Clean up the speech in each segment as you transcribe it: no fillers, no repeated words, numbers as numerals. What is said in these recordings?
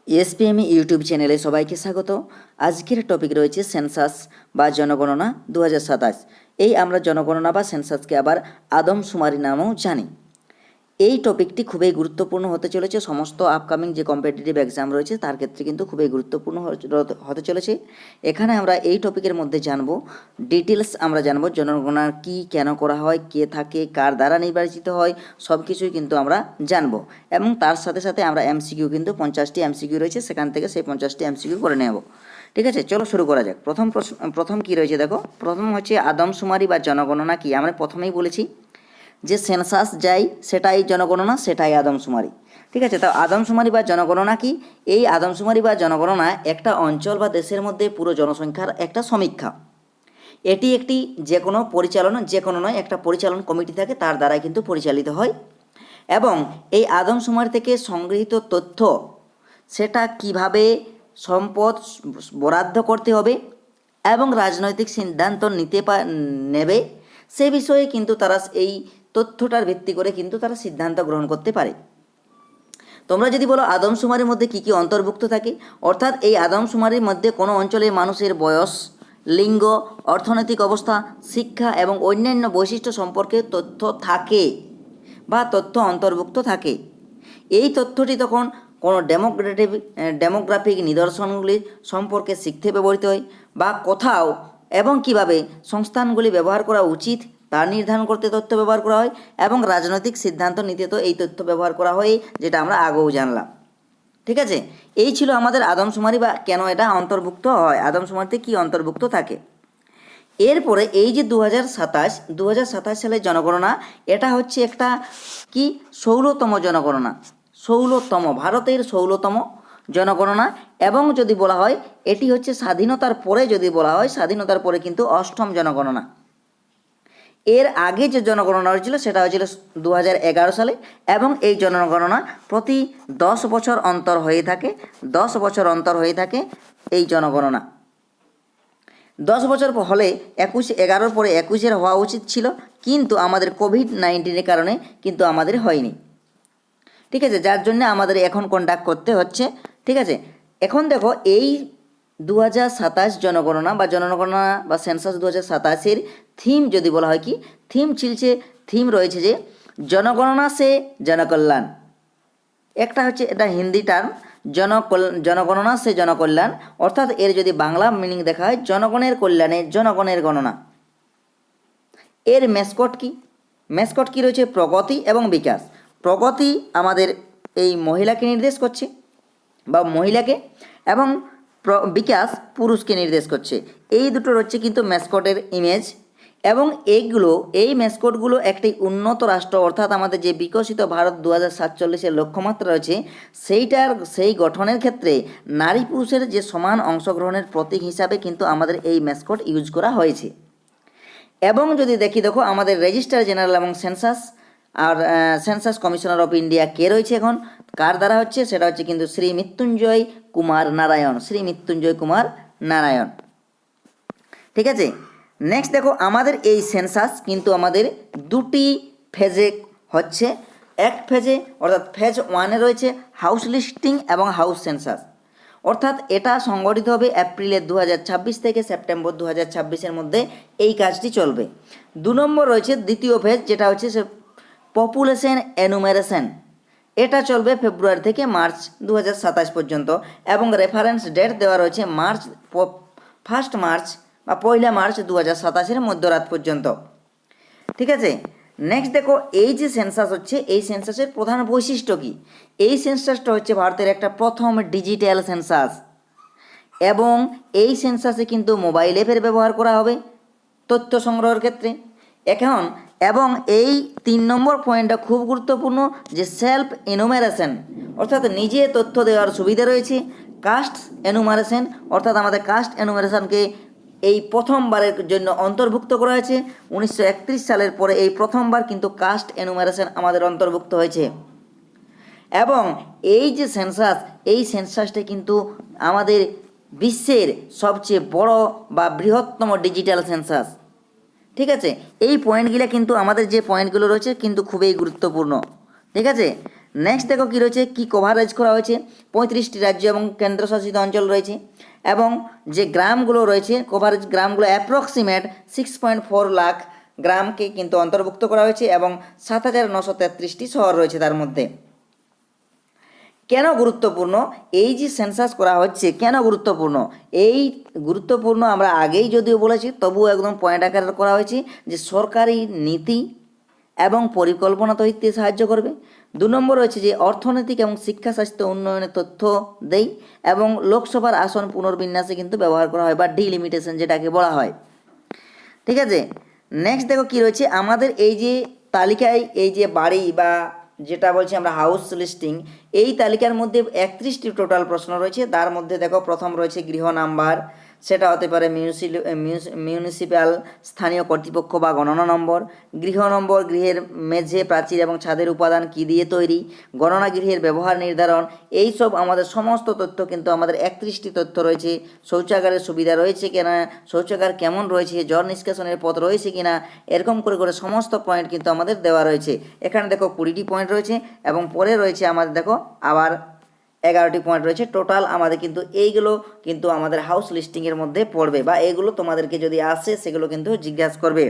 এসপিএমই YouTube চ্যানেলে সবাইকে স্বাগত। আজকের টপিক রয়েছে সেন্সাস বা জনগণনা 2027। এই আমরা জনগণনা বা সেন্সাসকে আবার আদমশুমারি নামেও জানি। এই টপিকটি খুবই গুরুত্বপূর্ণ হতে চলেছে, সমস্ত আপকামিং যে কম্পিটিটিভ এক্সাম রয়েছে তার ক্ষেত্রে কিন্তু খুবই গুরুত্বপূর্ণ হতে চলেছে। এখানে আমরা এই টপিকের মধ্যে জানবো ডিটেলস, আমরা জানবো জনগণনা কি, কেন করা হয়, কে থাকে, কার দ্বারা নির্বাচিত হয়, সব কিছুই কিন্তু আমরা জানবো। এবং তার সাথে সাথে আমরা এমসিকিউ, কিন্তু 50টি এমসিকিউ রয়েছে, সেখান থেকে সেই 50টি এমসিকিউ করে নেব। ঠিক আছে, চলো শুরু করা যাক। প্রথম কি রয়েছে দেখো, প্রথম হচ্ছে আদমশুমারি বা জনগণনা কি। আমরা প্রথমেই বলেছি যে সেন্সাস যাই সেটাই জনগণনা, সেটাই আদমশুমারি। ঠিক আছে, তো আদমশুমারি বা জনগণনা কি? এই আদমশুমারি বা জনগণনা একটা অঞ্চল বা দেশের মধ্যে পুরো জনসংখ্যার একটা সমীক্ষা। এটি একটি যে কোনো নয়, একটা পরিচালন কমিটি থাকে, তার দ্বারাই কিন্তু পরিচালিত হয়। এবং এই আদমশুমারি থেকে সংগৃহীত তথ্য, সেটা কিভাবে সম্পদ বরাদ্দ করতে হবে এবং রাজনৈতিক সিদ্ধান্ত নেবে, সে বিষয়ে কিন্তু তারা এই তথ্যটার ভিত্তি করে কিন্তু তারা সিদ্ধান্ত গ্রহণ করতে পারে। তোমরা যদি বলো আদমশুমারির মধ্যে কী কী অন্তর্ভুক্ত থাকে, অর্থাৎ এই আদমশুমারির মধ্যে কোনো অঞ্চলের মানুষের বয়স, লিঙ্গ, অর্থনৈতিক অবস্থা, শিক্ষা এবং অন্যান্য বৈশিষ্ট্য সম্পর্কে তথ্য থাকে বা তথ্য অন্তর্ভুক্ত থাকে। এই তথ্যটি তখন কোনো ডেমোগ্রাফিক নিদর্শনগুলি সম্পর্কে শিখতে ব্যবহৃত হয়, বা কোথাও এবং কিভাবে সংস্থানগুলি ব্যবহার করা উচিত তা নির্ধারণ করতে তথ্য ব্যবহার করা হয়, এবং রাজনৈতিক সিদ্ধান্ত নিতে তো এই তথ্য ব্যবহার করা হয়, যেটা আমরা আগেও জানলাম। ঠিক আছে, এই ছিল আমাদের আদমশুমারি বা কেন এটা অন্তর্ভুক্ত হয়, আদমশুমারিতে কি অন্তর্ভুক্ত থাকে। এরপরে এই যে 2027 সালের জনগণনা, এটা হচ্ছে একটা কি 16তম জনগণনা, ভারতের 16তম জনগণনা। এবং যদি বলা হয় এটি হচ্ছে স্বাধীনতার পরে, যদি বলা হয় স্বাধীনতার পরে কিন্তু 8ম জনগণনা। এর আগে যে জনগণনা হয়েছিল সেটা হয়েছিল 2011 সালে, এবং এই জনগণনা প্রতি 10 বছর অন্তর হয়ে থাকে, 10 বছর অন্তর হয়ে থাকে এই জনগণনা। 10 বছর হলে 11 পরে 21 হওয়া উচিত ছিল, কিন্তু আমাদের কোভিড-19 কারণে কিন্তু আমাদের হয়নি। ঠিক আছে, যার জন্য আমাদের এখন কন্ডাক্ট করতে হচ্ছে। ঠিক আছে, এখন দেখো এই 2027 জনগণনা বা সেন্সাস 2027-এর থিম যদি বলা হয়, কি থিম রয়েছে যে জনগণনা সে জনকল্যাণ। একটা হচ্ছে, এটা হিন্দি টার্ম, জনগণনা সে জনকল্যাণ, অর্থাৎ এর যদি বাংলা মিনিং দেখা হয় জনগণের কল্যাণে জনগণের গণনা। এর মেসকট কি রয়েছে? প্রগতি এবং বিকাশ। প্রগতি আমাদের এই মহিলাকে নির্দেশ করছে বা মহিলাকে, এবং বিকাশ পুরুষকে নির্দেশ করছে। এই দুটো হচ্ছে কিন্তু মেসকটের ইমেজ। এবং এই মেসকটগুলো একটি উন্নত রাষ্ট্র, অর্থাৎ আমাদের যে বিকশিত ভারত 2047-এর লক্ষ্যমাত্রা রয়েছে, সেই গঠনের ক্ষেত্রে নারী পুরুষের যে সমান অংশগ্রহণের প্রতীক হিসাবে কিন্তু আমাদের এই মেসকট ইউজ করা হয়েছে। এবং যদি দেখো আমাদের রেজিস্ট্রার জেনারেল এবং সেন্সাস কমিশনার অফ ইন্ডিয়া কে রয়েছে এখন, কার দ্বারা হচ্ছে, সেটা হচ্ছে কিন্তু শ্রী মৃত্যুঞ্জয় কুমার নারায়ণ। ঠিক আছে, নেক্সট দেখো আমাদের এই সেন্সাস কিন্তু আমাদের দুটি ফেজে হচ্ছে। এক ফেজে, অর্থাৎ ফেজ 1-এ রয়েছে হাউস লিস্টিং এবং হাউস সেন্সাস, অর্থাৎ এটা সংগঠিত হবে এপ্রিলের 2026 থেকে সেপ্টেম্বর 2026-এর মধ্যে এই কাজটি চলবে। 2 নম্বর রয়েছে দ্বিতীয় ফেজ, যেটা হচ্ছে পপুলেশন এনুমেরেশন। এটা চলবে ফেব্রুয়ারি থেকে মার্চ 2027 পর্যন্ত, এবং রেফারেন্স ডেট দেওয়া রয়েছে 1 মার্চ বা 1 মার্চ 2027-এর মধ্যরাত পর্যন্ত। ঠিক আছে, নেক্সট দেখো এই যে সেন্সাস হচ্ছে, এই সেন্সাসের প্রধান বৈশিষ্ট্য কি। এই সেন্সাসটা হচ্ছে ভারতের একটা প্রথম ডিজিটাল সেন্সাস, এবং এই সেন্সাসে কিন্তু মোবাইল অ্যাপের ব্যবহার করা হবে তথ্য সংগ্রহের ক্ষেত্রে। এবং এই 3 নম্বর পয়েন্টটা খুব গুরুত্বপূর্ণ, যে সেলফ এনুমারেশন, অর্থাৎ নিজে তথ্য দেওয়ার সুবিধা রয়েছে। কাস্ট এনুমারেশন, অর্থাৎ আমাদের কাস্ট এনুমারেশনকে এই প্রথমবারের জন্য অন্তর্ভুক্ত করা হয়েছে। 1931 সালের পরে এই প্রথমবার কিন্তু কাস্ট এনুমারেশন আমাদের অন্তর্ভুক্ত হয়েছে। এবং এই যে সেন্সাস, এই সেন্সাসটা কিন্তু আমাদের বিশ্বের সবচেয়ে বড় বা বৃহত্তম ডিজিটাল সেন্সাস। ঠিক আছে, এই পয়েন্টগুলো কিন্তু আমাদের যে পয়েন্টগুলো রয়েছে কিন্তু খুবই গুরুত্বপূর্ণ। ঠিক আছে, নেক্সট দেখো কী রয়েছে, কী কভারেজ করা হয়েছে, 35টি রাজ্য এবং কেন্দ্রশাসিত অঞ্চল রয়েছে এবং যে গ্রামগুলো রয়েছে কভারেজ গ্রামগুলো অ্যাপ্রক্সিমেট 6.4 লাখ গ্রামকে কিন্তু অন্তর্ভুক্ত করা হয়েছে এবং 7,933টি শহর রয়েছে তার মধ্যে। কেন গুরুত্বপূর্ণ এই যে সেন্সাস করা হচ্ছে, কেন গুরুত্বপূর্ণ? এই গুরুত্বপূর্ণ আমরা আগেই যদিও বলেছি, তবুও একদম পয়েন্ট আকারে করা হয়েছে যে সরকারি নীতি এবং পরিকল্পনা তৈরিতে সাহায্য করবে। 2 নম্বর রয়েছে যে অর্থনৈতিক এবং শিক্ষা স্বাস্থ্য উন্নয়নের তথ্য দেয় এবং লোকসভার আসন পুনর্বিন্যাসে কিন্তু ব্যবহার করা হয় বা ডিলিমিটেশন যেটাকে বলা হয়। ঠিক আছে, নেক্সট দেখো কী রয়েছে, আমাদের এই যে তালিকায় এই যে বাড়ি বা যেটা বলছি আমরা হাউস লিস্টিং, এই তালিকার মধ্যে 31টি টোটাল প্রশ্ন রয়েছে। তার মধ্যে দেখো প্রথম রয়েছে গৃহ নাম্বার, সেটা হতে পারে মিউনিসিপ্যাল স্থানীয় কর্তৃপক্ষ বা গণনা নম্বর। গৃহ নম্বর, গৃহের মেঝে, প্রাচীর এবং ছাদের উপাদান কী দিয়ে তৈরি, গণনা গৃহের ব্যবহার নির্ধারণ, এই সব আমাদের সমস্ত তথ্য কিন্তু আমাদের 31টি তথ্য রয়েছে। শৌচাগারের সুবিধা রয়েছে কিনা, শৌচাগার কেমন রয়েছে, জল নিষ্কাশনের পথ রয়েছে কিনা, এরকম করে করে সমস্ত পয়েন্ট কিন্তু আমাদের দেওয়া রয়েছে। এখানে দেখো 20টি পয়েন্ট রয়েছে এবং পরে রয়েছে আমাদের দেখো আবার 11টি পয়েন্ট রয়েছে। টোটাল আমাদের কিন্তু এইগুলো কিন্তু আমাদের হাউস লিস্টিংয়ের মধ্যে পড়বে বা এইগুলো তোমাদেরকে যদি আসে সেগুলো কিন্তু জিজ্ঞাসা করবে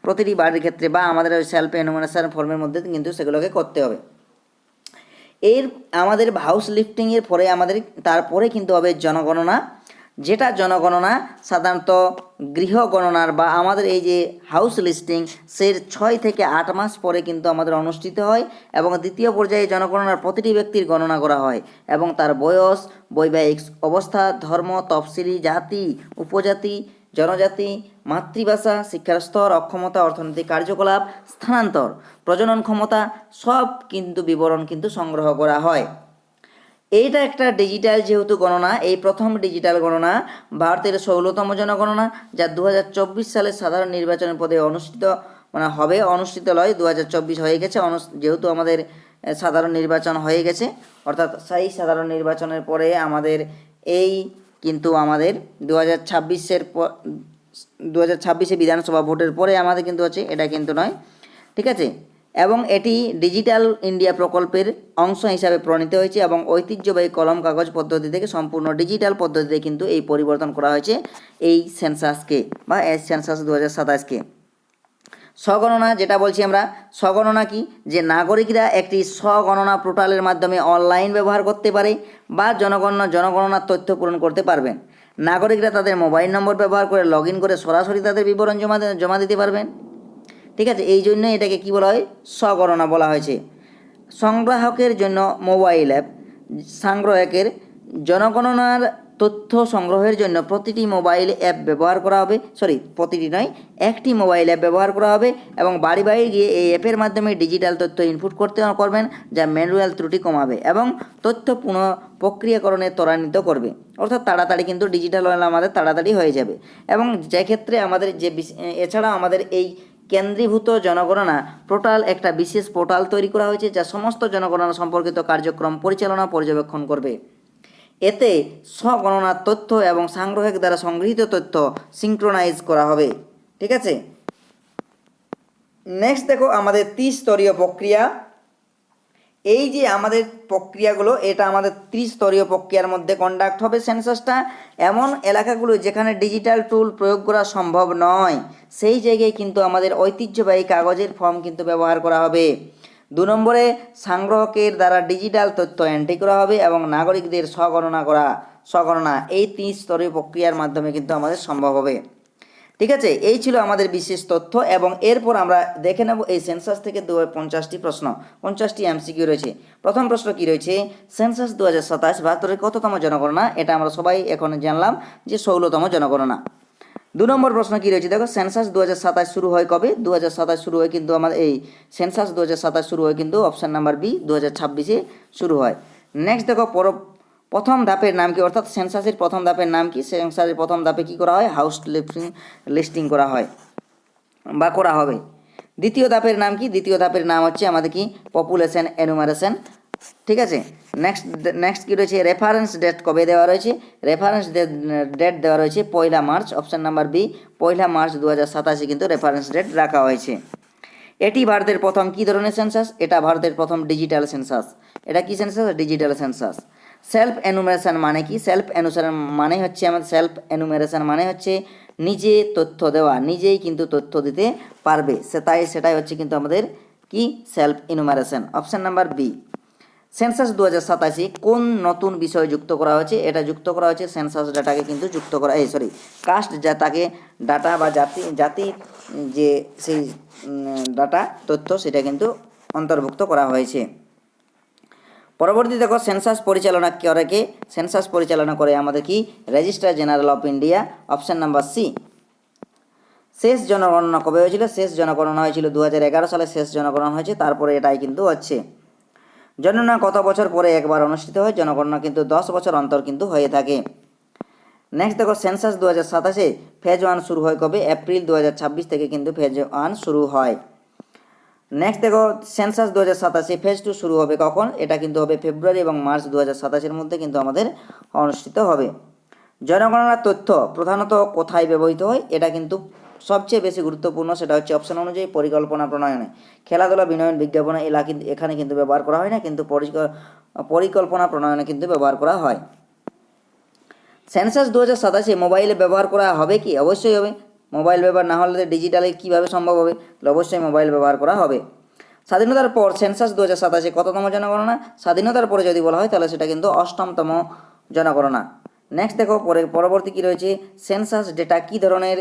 প্রতিটি বাড়ির ক্ষেত্রে বা আমাদের ওই সেলফ এনুমারেশন ফর্মের মধ্যে কিন্তু সেগুলোকে করতে হবে। এর আমাদের হাউস লিফটিংয়ের পরে আমাদের তারপরে কিন্তু হবে জনগণনা, যেটা জনগণনা সাধারণত গৃহ গণনার বা আমাদের এই যে হাউস লিস্টিং সের 6 থেকে 8 মাস পরে কিন্তু আমাদের অনুষ্ঠিত হয় এবং দ্বিতীয় পর্যায়ে জনগণনার প্রতিটি ব্যক্তির গণনা করা হয় এবং তার বয়স, বৈবাহিক অবস্থা, ধর্ম, তফসিলি জাতি, উপজাতি, জনজাতি, মাতৃভাষা, শিক্ষার স্তর, অক্ষমতা, অর্থনৈতিক কার্যকলাপ, স্থানান্তর, প্রজনন ক্ষমতা সব কিন্তু বিবরণ কিন্তু সংগ্রহ করা হয়। এইটা একটা ডিজিটাল যেহেতু গণনা, এই প্রথম ডিজিটাল গণনা ভারতের 16তম জনগণনা, যা 2024 সালে সাধারণ নির্বাচনের পদে অনুষ্ঠিত হবে, অনুষ্ঠিত নয় 2024 হয়ে গেছে, যেহেতু আমাদের সাধারণ নির্বাচন হয়ে গেছে, অর্থাৎ সেই সাধারণ নির্বাচনের পরে আমাদের এই কিন্তু আমাদের 2026 বিধানসভা ভোটের পরে আমাদের কিন্তু হচ্ছে, এটা কিন্তু নয়। ঠিক আছে, এবং এটি ডিজিটাল ইন্ডিয়া প্রকল্পের অংশ হিসাবে প্রণীত হয়েছে এবং ঐতিহ্যবাহী কলম কাগজ পদ্ধতি থেকে সম্পূর্ণ ডিজিটাল পদ্ধতিতে কিন্তু এই পরিবর্তন করা হয়েছে এই সেন্সাসকে বা সেন্সাস 2027কে। স্বগণনা যেটা বলছি আমরা, স্বগণনা কি, যে নাগরিকরা একটি স্বগণনা পোর্টালের মাধ্যমে অনলাইন ব্যবহার করতে পারে বা জনগণনার তথ্য পূরণ করতে পারবেন। নাগরিকরা তাদের মোবাইল নম্বর ব্যবহার করে লগ ইন করে সরাসরি তাদের বিবরণ জমা দিতে পারবেন। ঠিক আছে, এই জন্য এটাকে কী বলা হয়, স্বগণনা বলা হয়েছে। সংগ্রাহকের জন্য মোবাইল অ্যাপ, সংগ্রাহকের জনগণনার তথ্য সংগ্রহের জন্য প্রতিটি মোবাইল অ্যাপ ব্যবহার করা হবে, প্রতিটি নয়, একটি মোবাইল অ্যাপ ব্যবহার করা হবে এবং বাড়ি বাড়ি গিয়ে এই অ্যাপের মাধ্যমে ডিজিটাল তথ্য ইনপুট করবেন, যা ম্যানুয়াল ত্রুটি কমাবে এবং তথ্য পুনঃ প্রক্রিয়াকরণে ত্বরান্বিত করবে। অর্থাৎ তাড়াতাড়ি কিন্তু ডিজিটাল হলে আমাদের তাড়াতাড়ি হয়ে যাবে এবং যে ক্ষেত্রে আমাদের যে এছাড়া আমাদের এই কেন্দ্রীভূত জনগণনা পোর্টাল একটা বিশেষ পোর্টাল তৈরি করা হয়েছে যা সমস্ত জনগণনা সম্পর্কিত কার্যক্রম পরিচালনা পর্যবেক্ষণ করবে। এতে স্বগণনার তথ্য এবং সংগ্রাহক দ্বারা সংগৃহীত তথ্য সিঙ্ক্রোনাইজ করা হবে। ঠিক আছে, নেক্সট দেখো আমাদের 30-স্তরীয় প্রক্রিয়া। এই যে আমাদের প্রক্রিয়াগুলো, এটা আমাদের 30-স্তরীয় প্রক্রিয়ার মধ্যে কন্ডাক্ট হবে সেন্সাসটা। এমন এলাকাগুলো যেখানে ডিজিটাল টুল প্রয়োগ করা সম্ভব নয় সেই জায়গায় কিন্তু আমাদের ঐতিহ্যবাহী কাগজের ফর্ম কিন্তু ব্যবহার করা হবে। 2 নম্বরে সংগ্রাহকের দ্বারা ডিজিটাল তথ্য এন্ট্রি করা হবে এবং নাগরিকদের স্বগণনা এই 30-স্তরীয় প্রক্রিয়ার মাধ্যমে কিন্তু আমাদের সম্ভব হবে। ঠিক আছে, এই ছিল আমাদের বিশেষ তথ্য এবং এরপর আমরা দেখে নেব এই সেন্সাস থেকে 50টি প্রশ্ন, 50টি এমসিকিউ রয়েছে। প্রথম প্রশ্ন কি রয়েছে, সেন্সাস 2027 ভারতের কততম জনগণনা? এটা আমরা সবাই এখন জানলাম যে 16তম জনগণনা। 2 নম্বর প্রশ্ন কি রয়েছে, দেখো সেন্সাস 2027 শুরু হয় কবে? 2027 শুরু হয় কিন্তু আমাদের এই সেন্সাস 2027 শুরু হয় কিন্তু অপশান নাম্বার বি 2026-এ শুরু হয়। নেক্সট দেখো প্রথম ধাপের নাম কি, অর্থাৎ সেন্সাসের প্রথম ধাপের নাম কি? সেন্সাসের প্রথম ধাপে কি করা হয়? হাউস লিস্টিং করা হয় বা করা হবে। দ্বিতীয় ধাপের নাম কি? দ্বিতীয় ধাপের নাম হচ্ছে আমাদের কি, পপুলেশন এনুমারেশন। ঠিক আছে, নেক্সট কি রয়েছে, রেফারেন্স ডেট কবে দেওয়া রয়েছে? রেফারেন্স ডেট দেওয়া রয়েছে 1 March, option number B 1 March 2027 কিন্তু রেফারেন্স ডেট রাখা হয়েছে। এটি ভারতের প্রথম কী ধরনের সেন্সাস? এটা ভারতের প্রথম ডিজিটাল সেন্সাস। এটা কি census? Digital census. Self enumeration মানে কি? সেলফ এনুমারেশন মানে হচ্ছে আমাদের সেলফ এনুমারেশন মানে হচ্ছে নিজে তথ্য দেওয়া, নিজেই কিন্তু তথ্য দিতে পারবে, সেটাই হচ্ছে কিন্তু আমাদের কি self enumeration. Option number B. Census 2027 কোন নতুন বিষয় যুক্ত করা হয়েছে? এটা যুক্ত করা হয়েছে সেন্সাস ডাটাকে কিন্তু যুক্ত করা কাস্ট তাকে ডাটা বা জাতি যে সেই ডাটা তথ্য সেটা কিন্তু অন্তর্ভুক্ত করা হয়েছে। পরবর্তী দেখো সেন্সাস পরিচালনা করে কে? সেন্সাস পরিচালনা করে আমাদের কি registrar general of India. Option number C. শেষ জনগণনা কবে হয়েছিল? শেষ জনগণনা হয়েছিল 2011 সালে শেষ জনগণনা হয়েছে, তারপরে এটাই কিন্তু হচ্ছে। জনগণনা কত বছর পরে একবার অনুষ্ঠিত হয়? জনগণনা কিন্তু 10 বছর অন্তর কিন্তু হয়ে থাকে। নেক্সট দেখো সেন্সাস 2027 ফেজ 1 শুরু হয় কবে? এপ্রিল 2026 থেকে কিন্তু ফেজ 1 শুরু হয়। নেক্সট দেখো সেন্সাস 2027 ফেজ 2 শুরু হবে কখন? এটা কিন্তু হবে ফেব্রুয়ারি এবং মার্চ 2027 মধ্যে কিন্তু আমাদের অনুষ্ঠিত হবে। জনগণনার তথ্য প্রধানত কোথায় ব্যবহৃত হয়? এটা কিন্তু সবচেয়ে বেশি গুরুত্বপূর্ণ, সেটা হচ্ছে অপশন অনুযায়ী পরিকল্পনা প্রণয়নে, খেলাধুলা, বিনোদন, বিজ্ঞাপনে এখানে কিন্তু ব্যবহার করা হয় না, কিন্তু পরিকল্পনা প্রণয়নে কিন্তু ব্যবহার করা হয়। সেন্সাস 2027 মোবাইলে ব্যবহার করা হবে কি? অবশ্যই হবে। মোবাইল ব্যবহার না হলে ডিজিটালে কীভাবে সম্ভব হবে? অবশ্যই মোবাইল ব্যবহার করা হবে। স্বাধীনতার পর সেন্সাস 2027 কততম জনগণনা? স্বাধীনতার পরে যদি বলা হয় তাহলে সেটা কিন্তু 8তম জনগণনা। নেক্সট দেখো পরবর্তী কী রয়েছে? সেন্সাস ডেটা কী ধরনের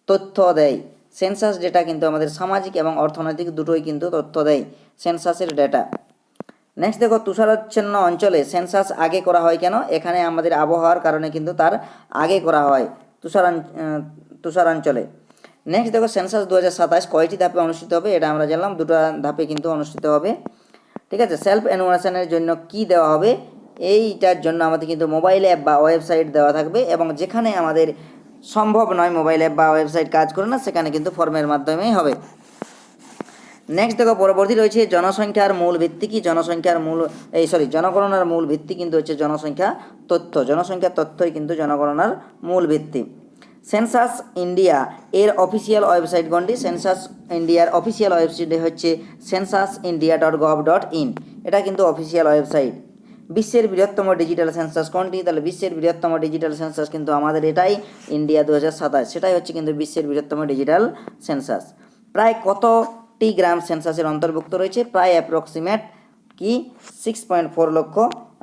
তথ্য দেয়? সেন্সাস ডেটা কিন্তু আমাদের সামাজিক এবং অর্থনৈতিক দুটোই কিন্তু তথ্য দেয় সেন্সাসের ডেটা। নেক্সট দেখো তুষারাচ্ছন্ন অঞ্চলে সেন্সাস আগে করা হয় কেন? এখানে আমাদের আবহাওয়ার কারণে কিন্তু তার আগে করা হয় তুষারাঞ্চলে। নেক্সট দেখো সেন্সাস 2027 কয়টি ধাপে অনুষ্ঠিত হবে? এটা আমরা জানলাম, 2টা ধাপে কিন্তু অনুষ্ঠিত হবে। ঠিক আছে। সেলফ এনুমারেশনের জন্য কি দেওয়া হবে? এইটার জন্য আমাদের কিন্তু মোবাইল অ্যাপ বা ওয়েবসাইট দেওয়া থাকবে, এবং যেখানে আমাদের সম্ভব নয় মোবাইল অ্যাপ বা ওয়েবসাইট কাজ করে না, সেখানে কিন্তু ফর্মের মাধ্যমেই হবে। নেক্সট দেখো পরবর্তী রয়েছে জনসংখ্যার মূল ভিত্তি কি? জনগণনার মূল ভিত্তি কিন্তু হচ্ছে জনসংখ্যা তথ্য। জনসংখ্যার তথ্যই কিন্তু জনগণনার মূল ভিত্তি। সেন্সাস ইন্ডিয়া এর অফিসিয়াল ওয়েবসাইট কোনটি? সেন্সাস ইন্ডিয়ার অফিসিয়াল ওয়েবসাইট হচ্ছে censusindia.gov.in। এটা কিন্তু অফিসিয়াল ওয়েবসাইট। বিশ্বের বৃহত্তম ডিজিটাল সেন্সাস কোনটি? তাহলে বিশ্বের বৃহত্তম ডিজিটাল সেন্সাস কিন্তু আমাদের এটাই, ইন্ডিয়া 2027, সেটাই হচ্ছে কিন্তু বিশ্বের বৃহত্তম ডিজিটাল সেন্সাস। প্রায় কতটি গ্রাম সেন্সাসের অন্তর্ভুক্ত রয়েছে? প্রায় অ্যাপ্রক্সিমেট কি 6.4 লক্ষ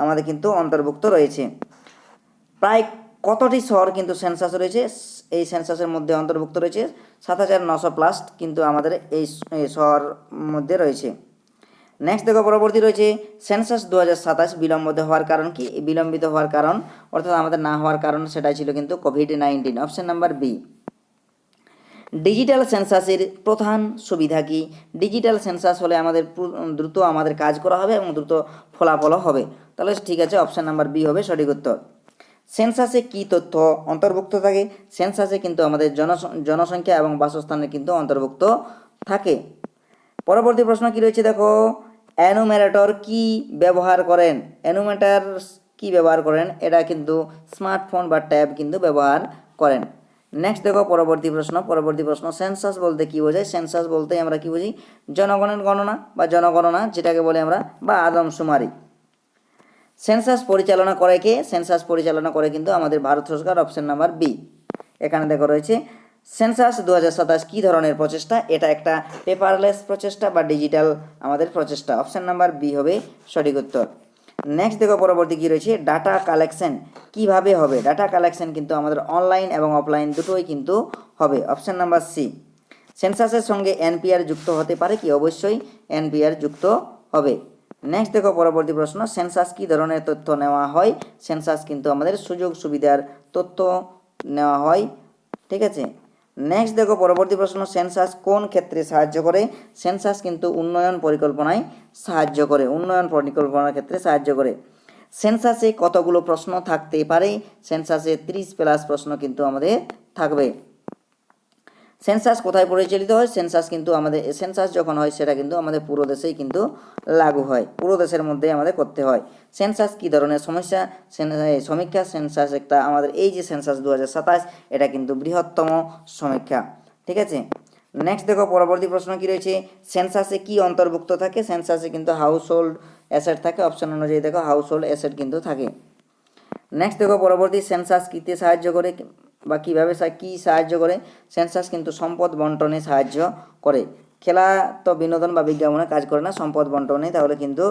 আমাদের কিন্তু অন্তর্ভুক্ত রয়েছে। প্রায় কতটি শহর কিন্তু সেন্সাস রয়েছে? এই সেন্সাসের মধ্যে অন্তর্ভুক্ত রয়েছে 7,900 প্লাস কিন্তু আমাদের এই শহর মধ্যে রয়েছে। নেক্সট দেখো পরবর্তী রয়েছে সেন্সাস 2027 বিলম্বিত হওয়ার কারণ কি? বিলম্বিত হওয়ার কারণ অর্থাৎ আমাদের না হওয়ার কারণ সেটাই ছিল কিন্তু কোভিড-19। Option number B. ডিজিটাল সেন্সাসের প্রধান সুবিধা কি? ডিজিটাল সেন্সাস হলে আমাদের দ্রুত আমাদের কাজ করা হবে এবং দ্রুত ফলাফলও হবে। তাহলে ঠিক আছে, অপশন নাম্বার বি হবে সঠিক উত্তর। সেন্সাসে কি তথ্য অন্তর্ভুক্ত থাকে? সেন্সাসে কিন্তু আমাদের জনসংখ্যা এবং বাসস্থানের কিন্তু অন্তর্ভুক্ত থাকে। পরবর্তী প্রশ্ন কি রয়েছে দেখো, অ্যানুমেরেটর কি ব্যবহার করেন? অ্যানুমেটার কি ব্যবহার করেন? এটা কিন্তু স্মার্টফোন বা ট্যাব কিন্তু ব্যবহার করেন। নেক্সট দেখো পরবর্তী প্রশ্ন সেন্সাস বলতে কি বোঝায়? সেন্সাস বলতে আমরা কি বুঝি? জনগণের গণনা বা জনগণনা যেটাকে বলে আমরা, বা আদমশুমারি। সেন্সাস পরিচালনা করে কে? সেন্সাস পরিচালনা করে কিন্তু আমাদের ভারত সরকার। Option number B. এখানে দেখো রয়েছে সেন্সাস 2027 কী ধরনের প্রচেষ্টা? এটা একটা পেপারলেস প্রচেষ্টা বা ডিজিটাল আমাদের প্রচেষ্টা। অপশন নাম্বার বি হবে সঠিক উত্তর। নেক্সট দেখো পরবর্তী কী রয়েছে, ডাটা কালেকশন কিভাবে হবে? ডাটা কালেকশন কিন্তু আমাদের অনলাইন এবং অফলাইন দুটোই কিন্তু হবে। Option number C. সেন্সাসের সঙ্গে এনপিআর যুক্ত হতে পারে কি? অবশ্যই এনপিআর যুক্ত হবে। নেক্সট দেখো পরবর্তী প্রশ্ন, সেন্সাস কী ধরনের তথ্য নেওয়া হয়? সেন্সাস কিন্তু আমাদের সুযোগ সুবিধার তথ্য নেওয়া হয়। ঠিক আছে। নেক্সট দেখো পরবর্তী প্রশ্ন, সেন্সাস কোন ক্ষেত্রে সাহায্য করে? সেন্সাস কিন্তু উন্নয়ন পরিকল্পনায় সাহায্য করে, উন্নয়ন পরিকল্পনার ক্ষেত্রে সাহায্য করে। সেন্সাসে কতগুলো প্রশ্ন থাকতে পারে? সেন্সাসে 30+ প্রশ্ন কিন্তু আমাদের থাকবে। সেন্সাস কোথায় পরিচালিত হয়? সেন্সাস কিন্তু আমাদের সেন্সাস যখন হয় সেটা কিন্তু আমাদের পুরো দেশেই কিন্তু লাগু হয়, পুরো দেশের মধ্যেই আমাদের করতে হয়। সেন্সাস কী ধরনের সমীক্ষা? সেন্সাস একটা আমাদের এই যে সেন্সাস 2027 এটা কিন্তু বৃহত্তম সমীক্ষা। ঠিক আছে। নেক্সট দেখো পরবর্তী প্রশ্ন কি রয়েছে, সেন্সাসে কি অন্তর্ভুক্ত থাকে? সেন্সাসে কিন্তু হাউস হোল্ড অ্যাসেট থাকে, অপশন অনুযায়ী দেখো হাউস হোল্ড অ্যাসেট কিন্তু থাকে। নেক্সট দেখো পরবর্তী, সেন্সাস কিতে সাহায্য করে বা কীভাবে কি সাহায্য করে? সেন্সাস কিন্তু সম্পদ বন্টনে সাহায্য করে। খেলা তো বিনোদন বা বিজ্ঞাপনে কাজ করে না, সম্পদ বন্টনে তাহলে কিন্তু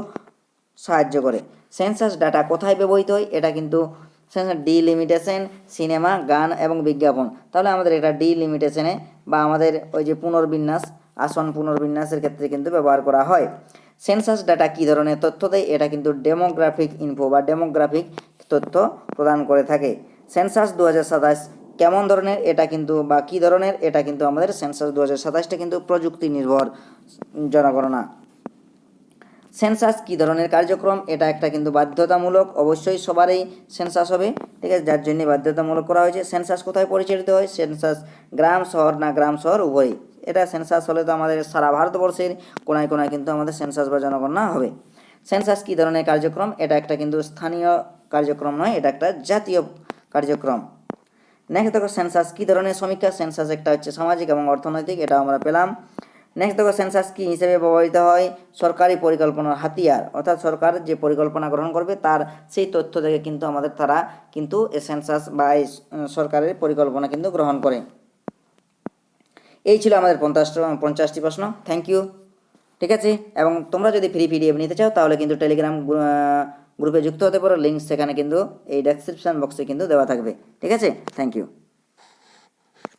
সাহায্য করে। সেন্সাস ডাটা কোথায় ব্যবহৃত হয়? এটা কিন্তু ডিলিমিটেশন, সিনেমা, গান এবং বিজ্ঞাপন। তাহলে আমাদের এটা ডিলিমিটেশনে বা আমাদের ওই যে পুনর্বিন্যাস, আসন পুনর্বিন্যাসের ক্ষেত্রে কিন্তু ব্যবহার করা হয়। সেন্সাস ডাটা কী ধরনের তথ্য দেয়? এটা কিন্তু ডেমোগ্রাফিক ইনফো বা ডেমোগ্রাফিক তথ্য প্রদান করে থাকে। সেন্সাস 2027 কেমন ধরনের? এটা কিন্তু বা কী ধরনের? এটা কিন্তু আমাদের সেন্সাস 2027টা কিন্তু প্রযুক্তি নির্ভর জনগণনা। সেন্সাস কী ধরনের কার্যক্রম? এটা একটা কিন্তু বাধ্যতামূলক, অবশ্যই সবারই সেন্সাস হবে, ঠিক আছে, যার জন্য বাধ্যতামূলক করা হয়েছে। সেন্সাস কোথায় পরিচালিত হয়? সেন্সাস গ্রাম শহর না গ্রাম শহর উভয়ই। এটা সেন্সাস হলে তো আমাদের সারা ভারতবর্ষের কোনায় কোনায় কিন্তু আমাদের সেন্সাস বা জনগণনা হবে। সেন্সাস কী ধরনের কার্যক্রম? এটা একটা কিন্তু স্থানীয় কার্যক্রম নয়, এটা একটা জাতীয় কার্যক্রম। নেক্সট দেখো সেন্সাস কী ধরনের সমীক্ষা? সেন্সাস একটা হচ্ছে সামাজিক এবং অর্থনৈতিক, এটা আমরা পেলাম। নেক্সট দেখো সেন্সাস কী হিসেবে ব্যবহৃত হয়? সরকারি পরিকল্পনার হাতিয়ার, অর্থাৎ সরকার যে পরিকল্পনা গ্রহণ করবে তার সেই তথ্য থেকে কিন্তু আমাদের তারা কিন্তু এই সেন্সাস বা এই সরকারের পরিকল্পনা কিন্তু গ্রহণ করে। এই ছিল আমাদের 50টি প্রশ্ন। থ্যাংক ইউ, ঠিক আছে। এবং তোমরা যদি ফ্রি পিডিএফ নিতে চাও তাহলে কিন্তু টেলিগ্রাম গ্রুপে যুক্ত হতে পারো, লিঙ্ক সেখানে কিন্তু এই ডেসক্রিপশন বক্সে কিন্তু দেওয়া থাকবে, ঠিক আছে। Thank you.